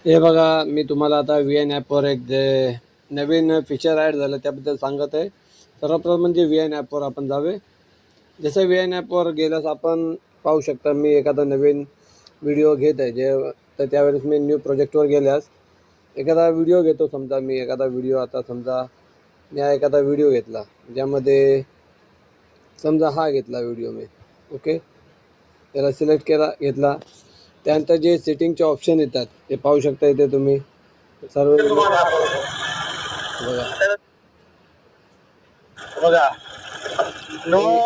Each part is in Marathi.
हे बघा, मी तुम्हाला आता VN ॲपवर एक जे नवीन फीचर ॲड झालं त्याबद्दल सांगत आहे. सर्वप्रथम म्हणजे VN ॲपवर आपण जावे. जसं VN ॲपवर गेल्यास आपण पाहू शकता, मी एखादा नवीन व्हिडिओ घेत आहे तर त्यावेळेस मी न्यू प्रोजेक्टवर गेल्यास एखादा व्हिडिओ घेतो. समजा मी एखादा व्हिडिओ आता समजा मी एखादा व्हिडिओ घेतला, ज्यामध्ये समजा हा घेतला व्हिडिओ मी. ओके, त्याला सिलेक्ट घेतला. त्यानंतर जे सेटिंगचे ऑप्शन येतात ते पाहू शकता इथे तुम्ही सर्व. बघा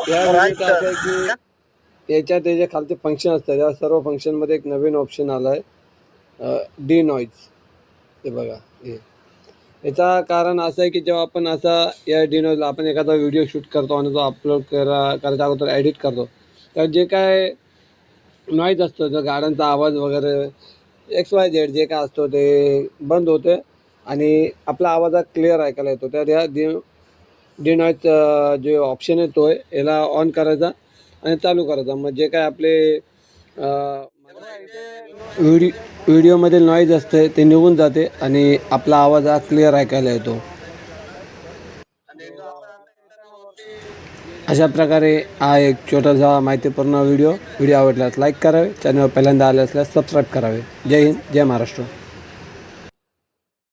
या व्हिडिओचं असं आहे की याच्यात त्याच्या खालचे फंक्शन असतात. या सर्व फंक्शनमध्ये एक नवीन ऑप्शन आला आहे, डी नॉईज. ते बघा, याचा कारण असं आहे की जेव्हा आपण या डी नॉईजला आपण एखादा व्हिडिओ शूट करतो आणि तो अपलोड करायच्या अगोदर एडिट करतो, तर जे काय नॉईज असतो, जो गाड्यांचा आवाज वगैरे XYZ जे काय असतो ते बंद होते आणि आपला आवाज क्लिअर ऐकायला येतो. तर या डी नॉईज जे ऑप्शन आहे तो याला ऑन करायचा आणि चालू करायचा. मग जे काय आपले व्हिडिओमधील नॉईज असते ते निघून जाते आणि आपला आवाज क्लिअर ऐकायला येतो. अशा प्रकारे हा एक छोटासा माहितीपूर्ण व्हिडिओ आवडल्यास लाईक करावे, चॅनलवर पहिल्यांदा आले असल्यास सबस्क्राईब करावे. जय हिंद, जय महाराष्ट्र.